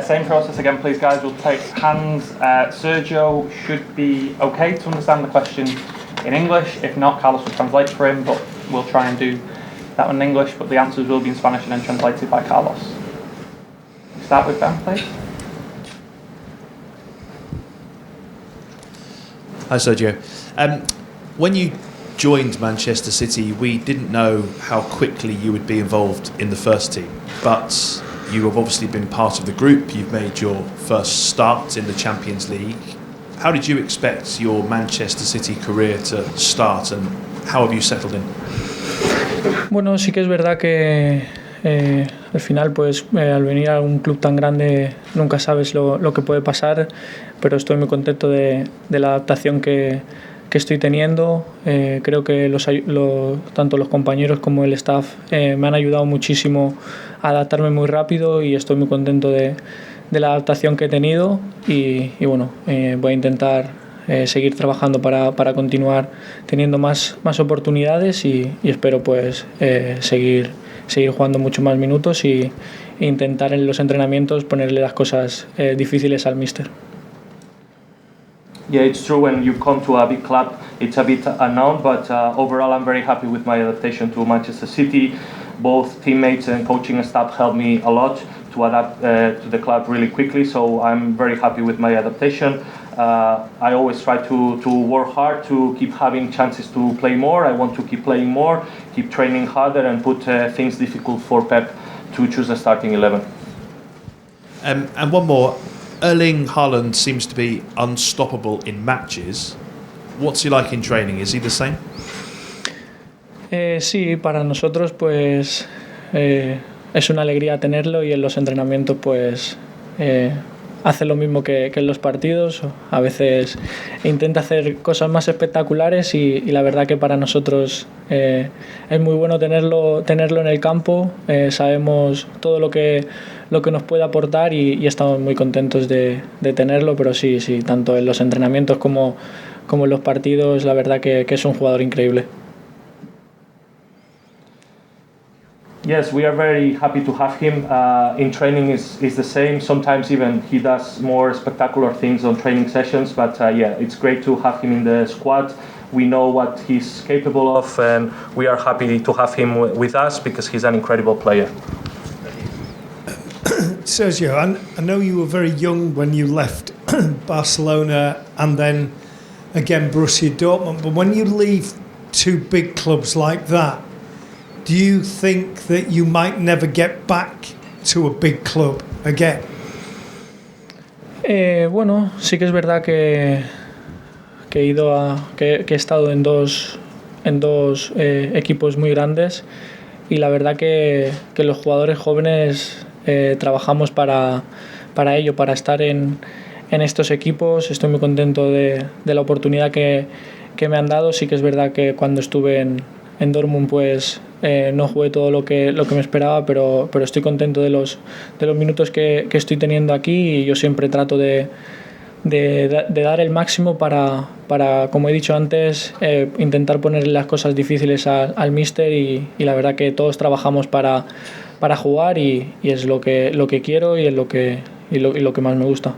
Same process again, please, guys. We'll take hands. Sergio should be okay to understand the question in English. If not, Carlos will translate for him, but we'll try and do that one in English, but the answers will be in Spanish and then translated by Carlos. Start with Ben, please. Hi, Sergio. When you joined Manchester City, we didn't know how quickly you would be involved in the first team, but you have obviously been part of the group. You've made your first start in the Champions League. How did you expect your Manchester City career to start, and how have you settled in? Bueno, sí que es verdad que al final, pues al venir a un club tan grande nunca sabes lo que puede pasar, pero estoy muy contento de la adaptación que estoy teniendo. Creo que tanto los compañeros como el staff me han ayudado muchísimo a adaptarme muy rápido y estoy muy contento de la adaptación que he tenido y bueno, voy a intentar seguir trabajando para continuar teniendo más oportunidades y espero pues seguir jugando mucho más minutos e intentar en los entrenamientos ponerle las cosas difíciles al míster. Yeah, it's true, when you come to a big club, it's a bit unknown, but overall I'm very happy with my adaptation to Manchester City. Both teammates and coaching staff helped me a lot to adapt to the club really quickly, so I'm very happy with my adaptation. I always try to work hard to keep having chances to play more. I want to keep playing more, keep training harder and put things difficult for Pep to choose a starting 11. And one more. Erling Haaland seems to be unstoppable in matches. What's he like in training? Is he the same? Sí, para nosotros pues es una alegría tenerlo y en los entrenamientos pues hace lo mismo que en los partidos. A veces intenta hacer cosas más espectaculares y la verdad que para nosotros es muy bueno tenerlo en el campo. Sabemos todo lo que nos puede aportar y estamos muy contentos de tenerlo, pero sí, tanto en los entrenamientos como en los partidos, la verdad que es un jugador increíble. Yes, we are very happy to have him. In training is the same. Sometimes even he does more spectacular things on training sessions, but yeah, it's great to have him in the squad. We know what he's capable of and we are happy to have him with us because he's an incredible player. Sergio, I know you were very young when you left Barcelona and then again Borussia Dortmund, but when you leave two big clubs like that, do you think that you might never get back to a big club again? Bueno, sí que es verdad que he estado en dos equipos muy grandes y la verdad que los jugadores jóvenes trabajamos para ello, para estar en estos equipos. Estoy muy contento de la oportunidad que me han dado. Sí que es verdad que cuando estuve en Dortmund pues no jugué todo lo que me esperaba, pero estoy contento de los minutos que estoy teniendo aquí y yo siempre trato de dar el máximo para como he dicho antes, intentar ponerle las cosas difíciles al míster y la verdad que todos trabajamos para jugar y es lo que quiero y es lo que más me gusta.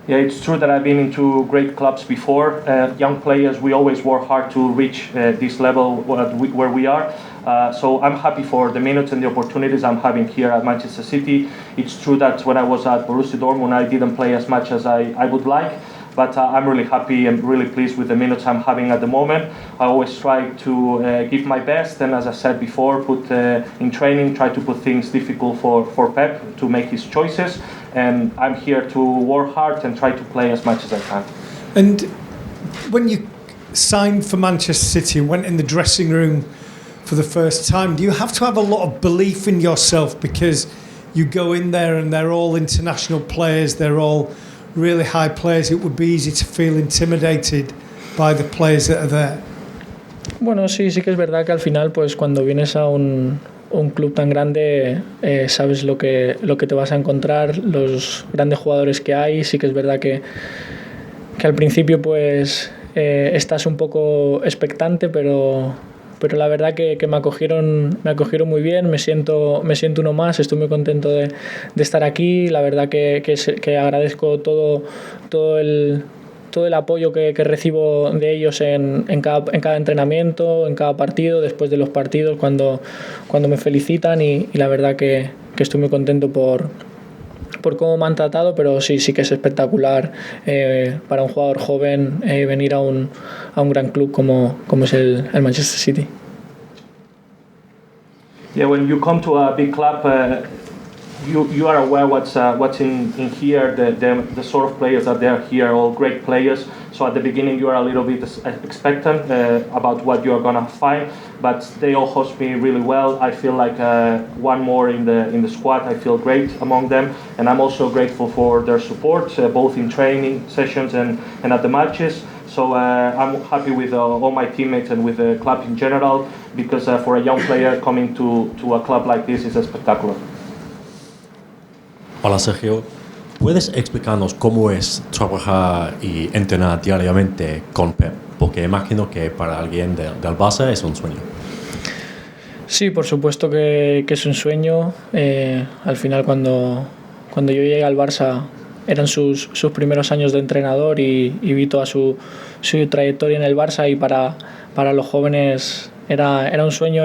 Yeah, it's true that I've been into great clubs before. Young players, we always work hard to reach this level where we are. So I'm happy for the minutes and the opportunities I'm having here at Manchester City. It's true that when I was at Borussia Dortmund, I didn't play as much as I would like. But I'm really happy and really pleased with the minutes I'm having at the moment. I always try to give my best and, as I said before, put in training, try to put things difficult for Pep to make his choices. And I'm here to work hard and try to play as much as I can. And when you signed for Manchester City and went in the dressing room for the first time, do you have to have a lot of belief in yourself because you go in there and they're all international players, they're all really high players? It would be easy to feel intimidated by the players that are there. Bueno, sí que es verdad que al final pues cuando vienes a un club tan grande sabes lo que te vas a encontrar, los grandes jugadores que hay. Sí que es verdad que al principio pues estás un poco expectante, pero pero la verdad que me acogieron muy bien, me siento uno más, estoy muy contento de estar aquí, la verdad que agradezco todo el apoyo que recibo de ellos en cada entrenamiento, en cada partido, después de los partidos, cuando me felicitan y la verdad que estoy muy contento por cómo me han tratado, pero sí que es espectacular para un jugador joven venir a un gran club como es el Manchester City. Yeah, when you come to a big club, you are aware what's in here, the sort of players that they are here, all great players. So at the beginning you are a little bit expectant about what you are gonna find, but they all host me really well. I feel like one more in the squad. I feel great among them, and I'm also grateful for their support, both in training sessions and at the matches. So I'm happy with all my teammates and with the club in general, because for a young player coming to a club like this is spectacular. Hola Sergio, ¿puedes explicarnos cómo es trabajar y entrenar diariamente con Pep? Porque imagino que para alguien del Barça es un sueño. Sí, por supuesto que es un sueño. Al final cuando yo llegué al Barça eran sus primeros años de entrenador y vi toda su trayectoria en el Barça, y para los jóvenes era un sueño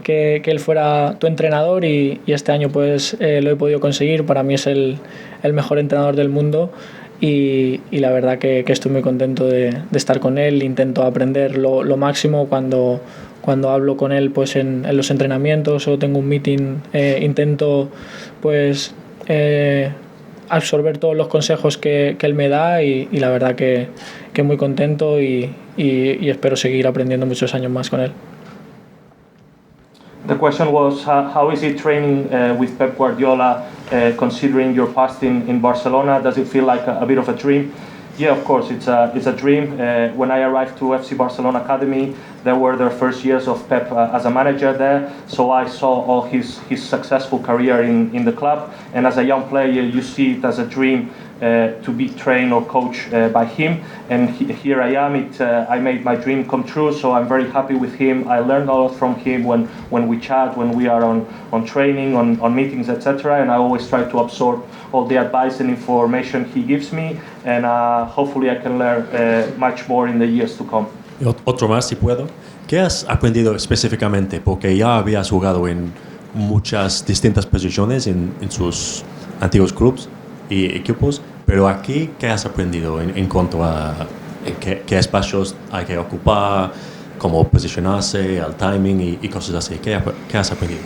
que él fuera tu entrenador, y este año pues lo he podido conseguir. Para mí es el mejor entrenador del mundo y la verdad que estoy muy contento de estar con él. Intento aprender lo máximo cuando hablo con él pues en los entrenamientos o tengo un meeting, intento pues absorber todos los consejos que él me da y la verdad que muy contento y espero seguir aprendiendo muchos años más con él. The question was, how is it training with Pep Guardiola, considering your past in Barcelona? Does it feel like a bit of a dream? Yeah, of course, it's a dream. When I arrived to FC Barcelona Academy, there were their first years of Pep as a manager there, so I saw all his successful career in the club, and as a young player you see it as a dream to be trained or coached by him, and here I am. I made my dream come true, so I'm very happy with him. I learned a lot from him when we chat, when we are on training, on meetings, etc., and I always try to absorb all the advice and information he gives me, and hopefully I can learn much more in the years to come. Y otro más, si puedo. ¿Qué has aprendido específicamente? Porque ya habías jugado en muchas distintas posiciones en sus antiguos clubes y equipos, pero aquí, ¿qué has aprendido en cuanto a qué espacios hay que ocupar, cómo posicionarse, al timing y cosas así? ¿Qué has aprendido?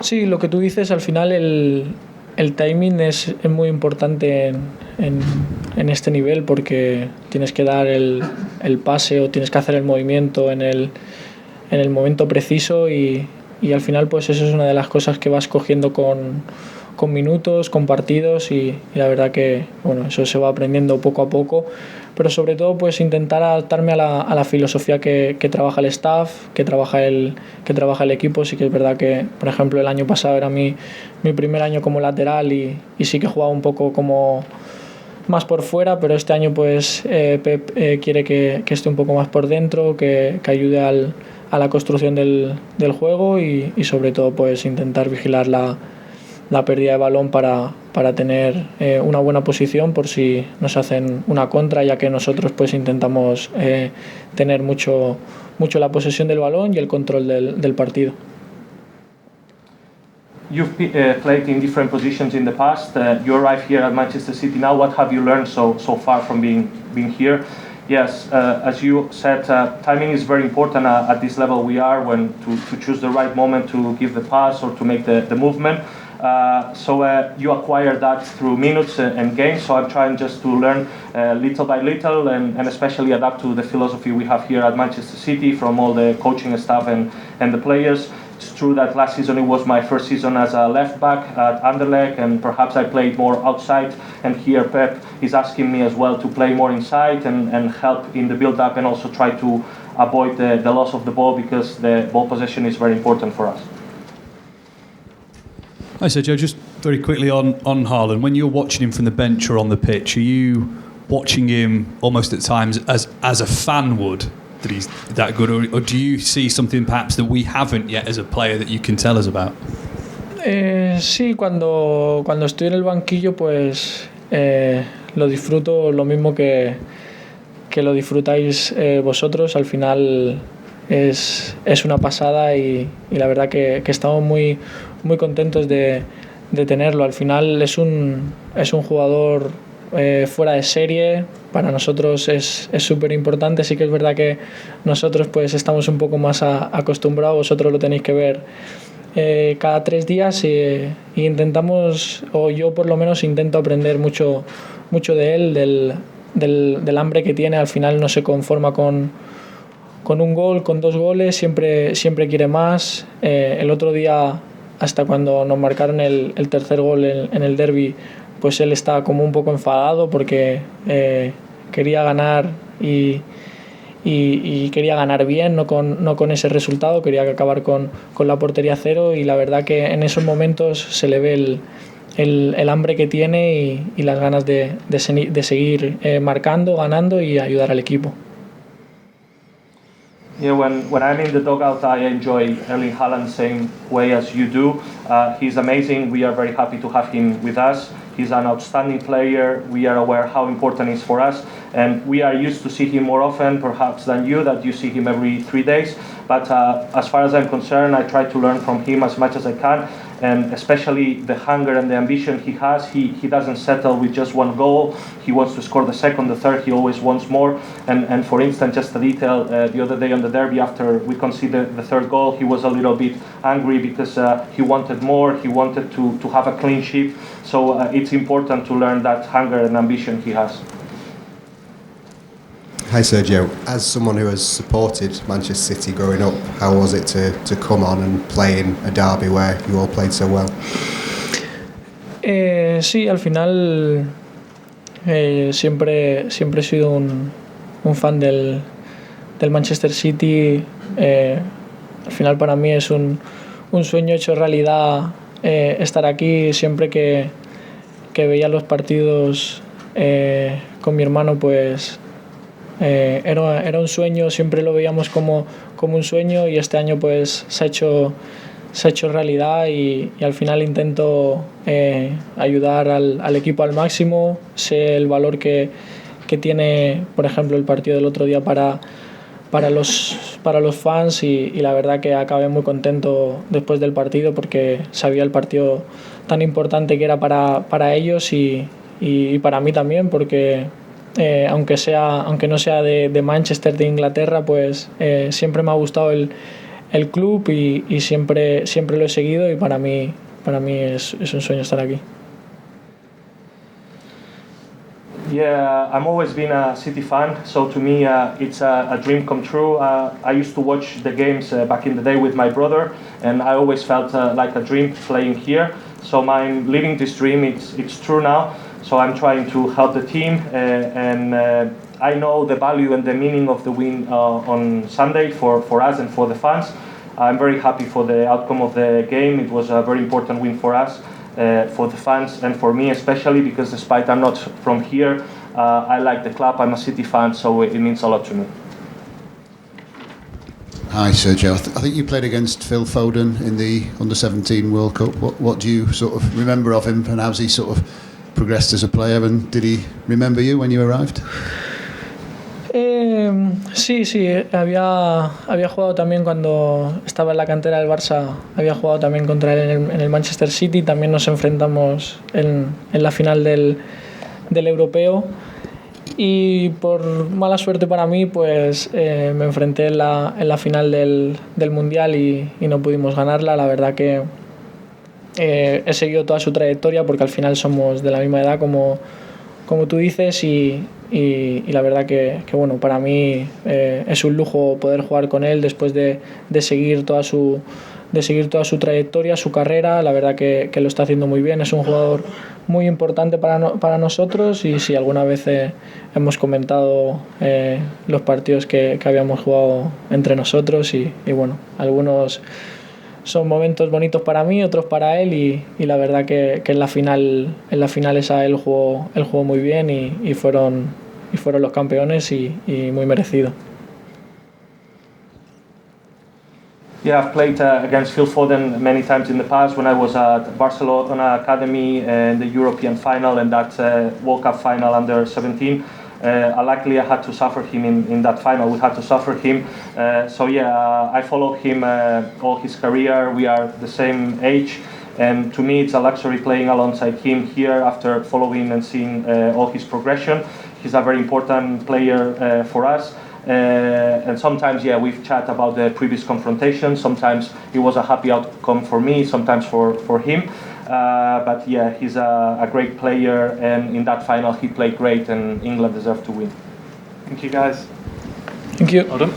Sí, lo que tú dices, al final el timing es muy importante en este nivel, porque tienes que dar el pase o tienes que hacer el movimiento en el momento preciso y al final pues eso es una de las cosas que vas cogiendo con minutos, con partidos y la verdad que bueno, eso se va aprendiendo poco a poco, pero sobre todo pues intentar adaptarme a la filosofía que trabaja el staff, que trabaja el equipo. Sí que es verdad que por ejemplo el año pasado era mi primer año como lateral y sí que jugaba un poco como más por fuera, pero este año pues Pep quiere que esté un poco más por dentro, que ayude a la construcción del juego y sobre todo pues intentar vigilar la pérdida de balón para tener una buena posición por si nos hacen una contra, ya que nosotros pues intentamos tener mucho la posesión del balón y el control del partido. You've played in different positions in the past. You arrived here at Manchester City now. What have you learned so far from being here? Yes, as you said, timing is very important at this level we are, when to choose the right moment to give the pass or to make the movement. So you acquire that through minutes and games, so I'm trying just to learn little by little and especially adapt to the philosophy we have here at Manchester City from all the coaching staff and the players. It's true that last season it was my first season as a left back at Anderlecht, and perhaps I played more outside, and here Pep is asking me as well to play more inside and help in the build-up and also try to avoid the loss of the ball, because the ball possession is very important for us. Hi Sergio, just very quickly on Haaland, when you're watching him from the bench or on the pitch, are you watching him almost at times as a fan would, that he's that good, or do you see something perhaps that we haven't yet as a player that you can tell us about? Sí, cuando estoy en el banquillo pues lo disfruto lo mismo que lo disfrutáis vosotros. Al final es una pasada y la verdad que estamos muy contentos de tenerlo. Al final es un jugador fuera de serie. Para nosotros es súper importante. Sí que es verdad que nosotros pues estamos un poco más acostumbrados, vosotros lo tenéis que ver cada 3 días y intentamos, o yo por lo menos intento aprender mucho de él, del hambre que tiene. Al final no se conforma con un gol, con 2 goles, siempre quiere más. El otro día, hasta cuando nos marcaron el tercer gol en el derbi, pues él estaba como un poco enfadado porque quería ganar y quería ganar bien, no con ese resultado, quería acabar con la portería cero, y la verdad que en esos momentos se le ve el hambre que tiene y las ganas de seguir marcando, ganando y ayudar al equipo. Yeah, when I'm in the dugout, I enjoy Erling Haaland same way as you do. He's amazing. We are very happy to have him with us. He's an outstanding player. We are aware how important he is for us, and we are used to see him more often, perhaps than you, that you see him every 3 days. But as far as I'm concerned, I try to learn from him as much as I can, and especially the hunger and the ambition he has. He doesn't settle with just 1 goal. He wants to score the second, the third. He always wants more. And for instance, just a detail, the other day on the derby, after we conceded the 3rd goal, he was a little bit angry because he wanted more. He wanted to have a clean sheet. So it's important to learn that hunger and ambition he has. Hi Sergio, as someone who has supported Manchester City growing up, how was it to come on and play in a derby where you all played so well? Sí, al final siempre he sido un fan del Manchester City. Al final para mí es un sueño hecho realidad estar aquí. Siempre que veía los partidos con mi hermano, pues era un sueño, siempre lo veíamos como un sueño, y este año pues se ha hecho realidad y al final intento ayudar al equipo al máximo. Sé el valor que tiene, por ejemplo, el partido del otro día para los fans, y la verdad que acabé muy contento después del partido porque sabía el partido tan importante que era para ellos y para mí también, porque aunque no sea de Manchester, de Inglaterra, pues siempre me ha gustado el club y siempre lo he seguido, y para mí es un sueño estar aquí. Yeah, I'm always been a City fan, so to me it's a dream come true. I used to watch the games back in the day with my brother, and I always felt like a dream playing here. So I'm living this dream, it's true now. So I'm trying to help the team, and I know the value and the meaning of the win on Sunday for us and for the fans. I'm very happy for the outcome of the game. It was a very important win for us, for the fans, and for me especially, because despite I'm not from here, I like the club. I'm a City fan, so it means a lot to me. Hi Sergio, I think you played against Phil Foden in the Under-17 World Cup. What do you sort of remember of him, and how's he sort of progressed as a player, and did he remember you when you arrived? Sí, había jugado también cuando estaba en la cantera del Barça, había jugado también contra él en el Manchester City. También nos enfrentamos en la final del europeo, y por mala suerte para mí pues me enfrenté en la final del mundial y no pudimos ganarla. La verdad que he seguido toda su trayectoria, porque al final somos de la misma edad como tú dices, y la verdad que bueno, para mí es un lujo poder jugar con él después de seguir toda su trayectoria, su carrera. La verdad que lo está haciendo muy bien. Es un jugador muy importante para nosotros, y sí, alguna vez hemos comentado los partidos que habíamos jugado entre nosotros, y bueno, algunos son momentos bonitos para mí, otros para él, y la verdad que en la final esa él jugó muy bien, y fueron los campeones, y muy merecido. Yeah, I've played against Phil Foden many times in the past when I was at Barcelona Academy in the European final and that World Cup final under 17. Luckily, I had to suffer him in that final. We had to suffer him. I followed him all his career. We are the same age. And to me, it's a luxury playing alongside him here after following and seeing all his progression. He's a very important player for us. And sometimes, we've chat about the previous confrontation. Sometimes it was a happy outcome for me, sometimes for him. He's a great player, and in that final he played great, and England deserved to win. Thank you, guys. Thank you. Odom?